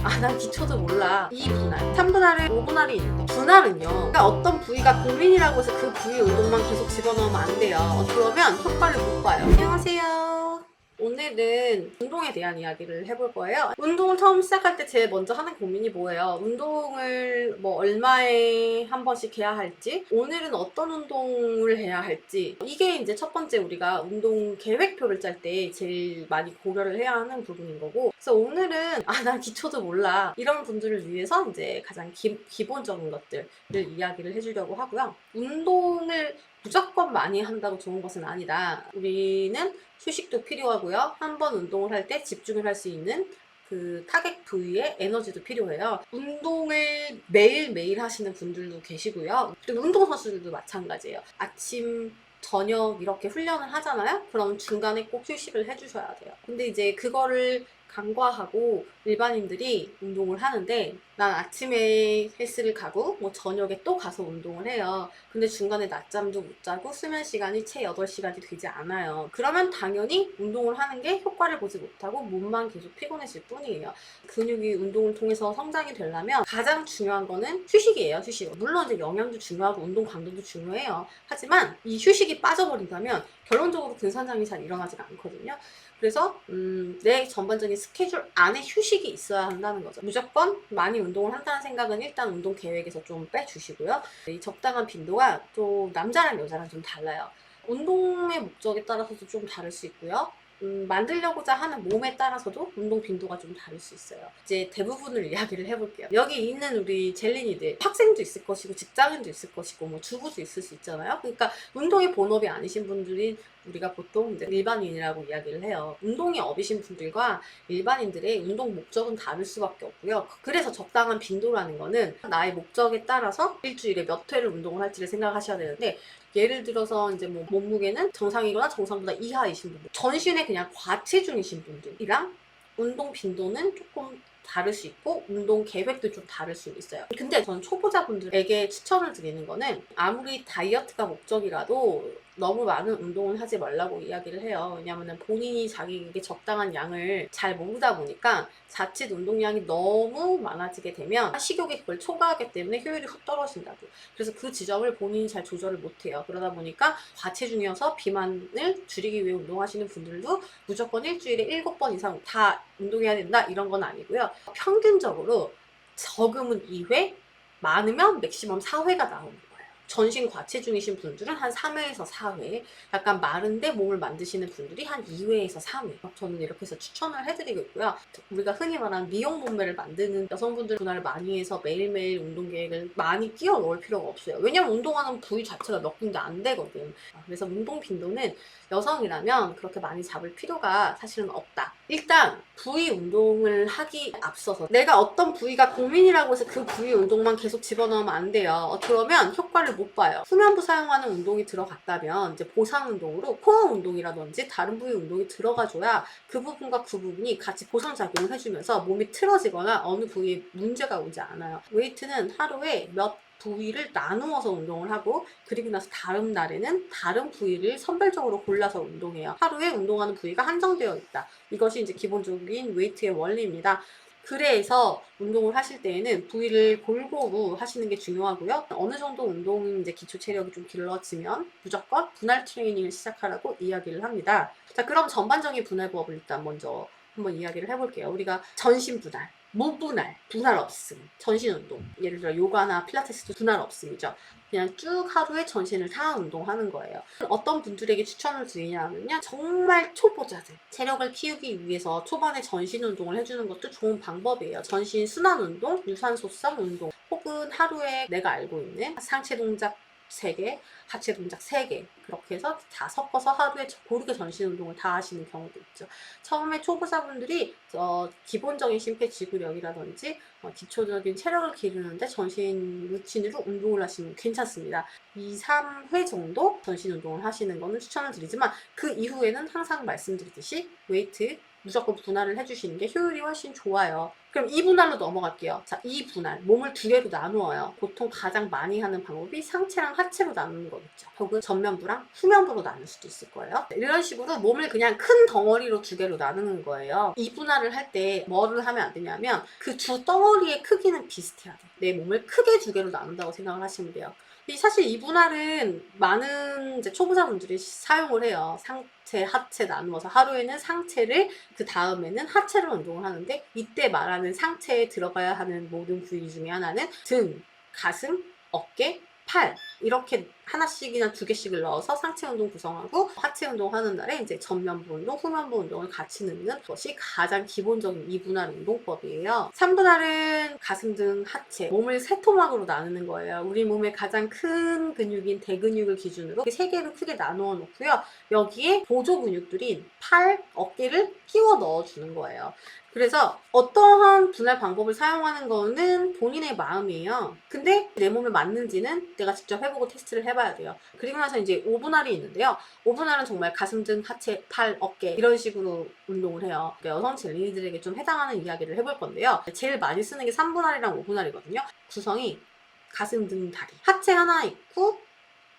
난 기초도 몰라. 이 분할 3분할에 5분할이 있는데 분할은요, 그러니까 어떤 부위가 고민이라고 해서 그 부위 운동만 계속 집어넣으면 안 돼요. 그러면 효과를 못 봐요. 안녕하세요. 오늘은 운동에 대한 이야기를 해볼 거예요. 운동을 처음 시작할 때 제일 먼저 하는 고민이 뭐예요? 운동을 뭐 얼마에 한 번씩 해야 할지, 오늘은 어떤 운동을 해야 할지, 이게 이제 첫 번째 우리가 운동 계획표를 짤 때 제일 많이 고려를 해야 하는 부분인 거고, 그래서 오늘은 난 기초도 몰라, 이런 분들을 위해서 이제 가장 기본적인 것들을 이야기를 해주려고 하고요. 운동을 무조건 많이 한다고 좋은 것은 아니다. 우리는 휴식도 필요하고요. 한 번 운동을 할 때 집중을 할 수 있는 그 타겟 부위의 에너지도 필요해요. 운동을 매일매일 하시는 분들도 계시고요. 그리고 운동선수들도 마찬가지예요. 아침, 저녁 이렇게 훈련을 하잖아요? 그럼 중간에 꼭 휴식을 해주셔야 돼요. 근데 이제 그거를 간과하고 일반인들이 운동을 하는데, 난 아침에 헬스를 가고 뭐 저녁에 또 가서 운동을 해요. 근데 중간에 낮잠도 못 자고 수면 시간이 채 8시간이 되지 않아요. 그러면 당연히 운동을 하는 게 효과를 보지 못하고 몸만 계속 피곤해질 뿐이에요. 근육이 운동을 통해서 성장이 되려면 가장 중요한 거는 휴식이에요. 휴식. 물론 이제 영양도 중요하고 운동 강도도 중요해요. 하지만 이 휴식이 빠져버린다면 결론적으로 근산장이 잘 일어나지가 않거든요. 그래서 내 전반적인 스케줄 안에 휴식이 있어야 한다는 거죠. 무조건 많이 운동을 한다는 생각은 일단 운동 계획에서 좀 빼주시고요. 이 적당한 빈도가 또 남자랑 여자랑 좀 달라요. 운동의 목적에 따라서도 좀 다를 수 있고요. 만들려고자 하는 몸에 따라서도 운동 빈도가 좀 다를 수 있어요. 이제 대부분을 이야기를 해볼게요. 여기 있는 우리 젤린이들, 학생도 있을 것이고 직장인도 있을 것이고 뭐 주부도 있을 수 있잖아요. 그러니까 운동이 본업이 아니신 분들이 우리가 보통 이제 일반인이라고 이야기를 해요. 운동이 업이신 분들과 일반인들의 운동 목적은 다를 수밖에 없고요. 그래서 적당한 빈도라는 거는 나의 목적에 따라서 일주일에 몇 회를 운동을 할지를 생각하셔야 되는데, 예를 들어서 이제 뭐 몸무게는 정상이거나 정상보다 이하이신 분들, 전신에 그냥 과체중이신 분들이랑 운동 빈도는 조금 다를 수 있고 운동 계획도 좀 다를 수 있어요. 근데 저는 초보자분들에게 추천을 드리는 거는, 아무리 다이어트가 목적이라도 너무 많은 운동을 하지 말라고 이야기를 해요. 왜냐하면 본인이 자기에게 적당한 양을 잘 모르다 보니까 자칫 운동량이 너무 많아지게 되면 식욕이 그걸 초과하기 때문에 효율이 훅 떨어진다고. 그래서 그 지점을 본인이 잘 조절을 못해요. 그러다 보니까 과체중이어서 비만을 줄이기 위해 운동하시는 분들도 무조건 일주일에 7번 이상 다 운동해야 된다 이런 건 아니고요. 평균적으로 적으면 2회, 많으면 맥시멈 4회가 나오는 거예요. 전신 과체중이신 분들은 한 3회에서 4회, 약간 마른데 몸을 만드시는 분들이 한 2회에서 3회. 저는 이렇게 해서 추천을 해드리고 있고요. 우리가 흔히 말하는 미용 몸매를 만드는 여성분들 분할을 많이 해서 매일매일 운동 계획을 많이 끼워 넣을 필요가 없어요. 왜냐면 운동하는 부위 자체가 몇 군데 안 되거든. 그래서 운동 빈도는 여성이라면 그렇게 많이 잡을 필요가 사실은 없다. 일단 부위 운동을 하기 앞서서 내가 어떤 부위가 고민이라고 해서 그 부위 운동만 계속 집어넣으면 안 돼요. 그러면 효과를 못 봐요. 수면부 사용하는 운동이 들어갔다면 이제 보상 운동으로 코어 운동이라든지 다른 부위 운동이 들어가줘야 그 부분과 그 부분이 같이 보상작용을 해주면서 몸이 틀어지거나 어느 부위에 문제가 오지 않아요. 웨이트는 하루에 몇 부위를 나누어서 운동을 하고, 그리고 나서 다음 날에는 다른 부위를 선별적으로 골라서 운동해요. 하루에 운동하는 부위가 한정되어 있다. 이것이 이제 기본적인 웨이트의 원리입니다. 그래서 운동을 하실 때에는 부위를 골고루 하시는 게 중요하고요. 어느 정도 운동 이제 기초 체력이 좀 길러지면 무조건 분할 트레이닝을 시작하라고 이야기를 합니다. 자, 그럼 전반적인 분할법을 일단 먼저 한번 이야기를 해볼게요. 우리가 전신 분할, 무분할, 분할 없음, 전신 운동. 예를 들어 요가나 필라테스도 분할 없음이죠. 그냥 쭉 하루에 전신을 다 운동하는 거예요. 어떤 분들에게 추천을 드리냐면요, 정말 초보자들, 체력을 키우기 위해서 초반에 전신 운동을 해주는 것도 좋은 방법이에요. 전신 순환 운동, 유산소성 운동, 혹은 하루에 내가 알고 있는 상체 동작 3개, 하체 동작 3개, 그렇게 해서 다 섞어서 하루에 고르게 전신 운동을 다 하시는 경우도 있죠. 처음에 초보자분들이 기본적인 심폐지구력이라든지 기초적인 체력을 기르는데 전신 루틴으로 운동을 하시면 괜찮습니다. 2, 3회 정도 전신 운동을 하시는 거는 추천을 드리지만, 그 이후에는 항상 말씀드리듯이 웨이트 무조건 분할을 해주시는 게 효율이 훨씬 좋아요. 그럼 이 분할로 넘어갈게요. 자, 이 분할. 몸을 두 개로 나누어요. 보통 가장 많이 하는 방법이 상체랑 하체로 나누는 거겠죠. 혹은 전면부랑 후면부로 나눌 수도 있을 거예요. 이런 식으로 몸을 그냥 큰 덩어리로 두 개로 나누는 거예요. 이 분할을 할 때 뭐를 하면 안 되냐면 그 두 덩어리의 크기는 비슷해야 돼요. 내 몸을 크게 두 개로 나눈다고 생각을 하시면 돼요. 사실 이 분할은 많은 이제 초보자분들이 사용을 해요. 상체, 하체 나누어서 하루에는 상체를 그 다음에는 하체를 운동을 하는데 이때 말하는 상체에 들어가야 하는 모든 부위 중에 하나는 등, 가슴, 어깨, 팔 이렇게 하나씩이나 두 개씩을 넣어서 상체 운동 구성하고 하체 운동 하는 날에 이제 전면부 운동, 후면부 운동을 같이 넣는 것이 가장 기본적인 2분할 운동법이에요. 3분할은 가슴 등 하체, 몸을 세 토막으로 나누는 거예요. 우리 몸의 가장 큰 근육인 대근육을 기준으로 세 개로 크게 나누어 놓고요. 여기에 보조 근육들인 팔, 어깨를 끼워 넣어주는 거예요. 그래서 어떠한 분할 방법을 사용하는 거는 본인의 마음이에요. 근데 내 몸에 맞는지는 내가 직접 해보고 테스트를 해봐야 돼요. 그리고 나서 이제 5분할이 있는데요. 5분할은 정말 가슴 등 하체, 팔, 어깨 이런 식으로 운동을 해요. 그러니까 여성 젤리들에게 좀 해당하는 이야기를 해볼 건데요. 제일 많이 쓰는 게 3분할이랑 5분할이거든요. 구성이 가슴 등 다리, 하체 하나 있고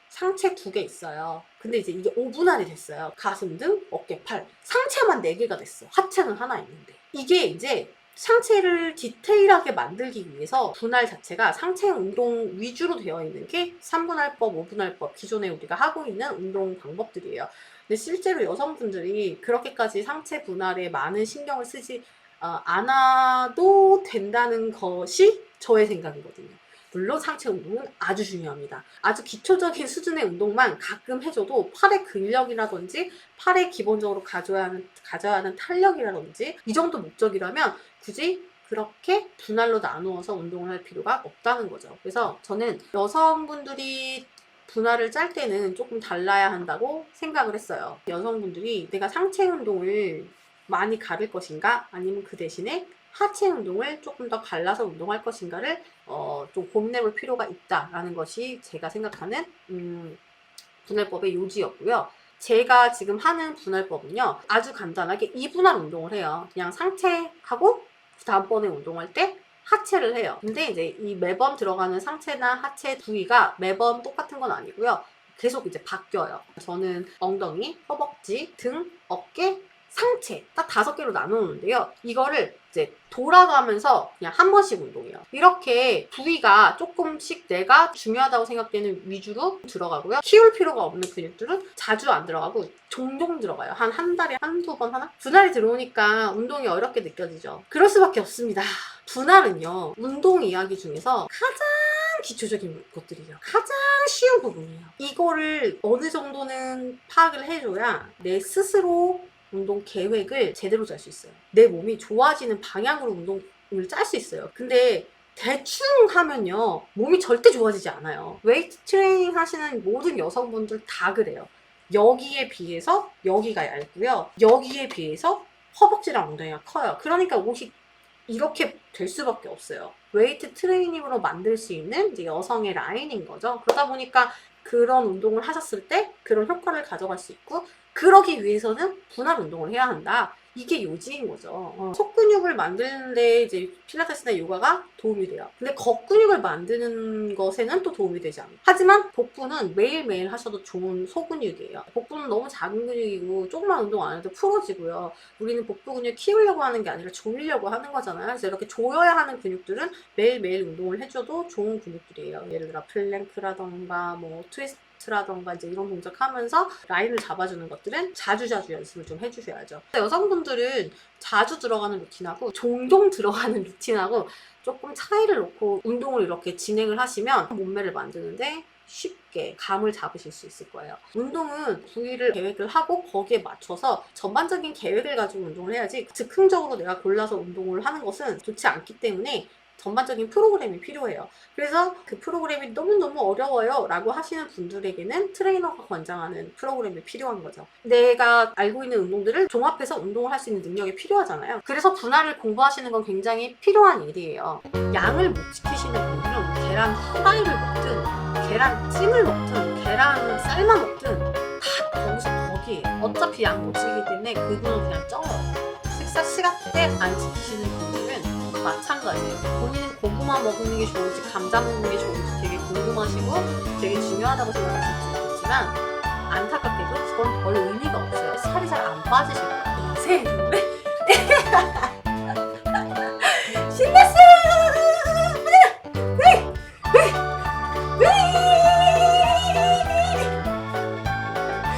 상체 2개 있어요. 근데 이제 이게 5분할이 됐어요. 가슴 등, 어깨, 팔. 상체만 4개가 됐어. 하체는 하나 있는데. 이게 이제 상체를 디테일하게 만들기 위해서 분할 자체가 상체 운동 위주로 되어 있는 게 3분할법, 5분할법, 기존에 우리가 하고 있는 운동 방법들이에요. 근데 실제로 여성분들이 그렇게까지 상체 분할에 많은 신경을 쓰지 않아도 된다는 것이 저의 생각이거든요. 물론 상체 운동은 아주 중요합니다. 아주 기초적인 수준의 운동만 가끔 해줘도 팔의 근력이라든지 팔에 기본적으로 가져야 하는 탄력이라든지 이 정도 목적이라면 굳이 그렇게 분할로 나누어서 운동을 할 필요가 없다는 거죠. 그래서 저는 여성분들이 분할을 짤 때는 조금 달라야 한다고 생각을 했어요. 여성분들이 내가 상체 운동을 많이 가를 것인가 아니면 그 대신에 하체 운동을 조금 더 갈라서 운동할 것인가를 좀 고민해볼 필요가 있다라는 것이 제가 생각하는 분할법의 요지였고요. 제가 지금 하는 분할법은요. 아주 간단하게 2분할 운동을 해요. 그냥 상체하고 다음번에 운동할 때 하체를 해요. 근데 이제 이 매번 들어가는 상체나 하체 부위가 매번 똑같은 건 아니고요. 계속 이제 바뀌어요. 저는 엉덩이, 허벅지, 등, 어깨, 상체 딱 5개로 나누는데요. 이거를 이제 돌아가면서 그냥 한 번씩 운동해요. 이렇게 부위가 조금씩 내가 중요하다고 생각되는 위주로 들어가고요. 키울 필요가 없는 근육들은 자주 안 들어가고 종종 들어가요. 한 달에 한두 번 하나? 분할이 들어오니까 운동이 어렵게 느껴지죠. 그럴 수밖에 없습니다. 분할은요. 운동 이야기 중에서 가장 기초적인 것들이에요. 가장 쉬운 부분이에요. 이거를 어느 정도는 파악을 해줘야 내 스스로 운동 계획을 제대로 짤 수 있어요. 내 몸이 좋아지는 방향으로 운동을 짤 수 있어요. 근데 대충 하면요. 몸이 절대 좋아지지 않아요. 웨이트 트레이닝 하시는 모든 여성분들 다 그래요. 여기에 비해서 여기가 얇고요. 여기에 비해서 허벅지랑 엉덩이가 커요. 그러니까 옷이 이렇게 될 수밖에 없어요. 웨이트 트레이닝으로 만들 수 있는 이제 여성의 라인인 거죠. 그러다 보니까 그런 운동을 하셨을 때 그런 효과를 가져갈 수 있고 그러기 위해서는 분할 운동을 해야 한다. 이게 요지인 거죠. 속근육을 만드는데 이제 필라테스나 요가가 도움이 돼요. 근데 겉근육을 만드는 것에는 또 도움이 되지 않아요. 하지만 복부는 매일매일 하셔도 좋은 소근육이에요. 복부는 너무 작은 근육이고 조금만 운동 안 해도 풀어지고요. 우리는 복부 근육 키우려고 하는 게 아니라 조이려고 하는 거잖아요. 그래서 이렇게 조여야 하는 근육들은 매일매일 운동을 해줘도 좋은 근육들이에요. 예를 들어 플랭크라던가 뭐 트위스트라던가 이제 이런 동작하면서 라인을 잡아주는 것들은 자주자주 연습을 좀 해주셔야죠. 여성분들은 자주 들어가는 루틴하고 종종 들어가는 루틴하고 조금 차이를 놓고 운동을 이렇게 진행을 하시면 몸매를 만드는데 쉽게 감을 잡으실 수 있을 거예요. 운동은 부위를 계획을 하고 거기에 맞춰서 전반적인 계획을 가지고 운동을 해야지 즉흥적으로 내가 골라서 운동을 하는 것은 좋지 않기 때문에 전반적인 프로그램이 필요해요. 그래서 그 프로그램이 너무너무 어려워요 라고 하시는 분들에게는 트레이너가 권장하는 프로그램이 필요한 거죠. 내가 알고 있는 운동들을 종합해서 운동을 할 수 있는 능력이 필요하잖아요. 그래서 분할을 공부하시는 건 굉장히 필요한 일이에요. 양을 못 지키시는 분들은 계란 후라이를 먹든 계란 찜을 먹든 계란 삶아 먹든 다 거기서 거기에요. 어차피 양 못 지키기 때문에 그분은 그냥 쪄요. 식사 시간대 안 지키시는 분들은 마찬가지예요. 본인은 고구마 먹는 게 좋을지 감자 먹는 게 좋을지 되게 궁금하시고 되게 중요하다고 생각하시겠지만 안타깝게도 그건 별 의미가 없어요. 살이 잘 안 빠지실 거예요. 새 눈매?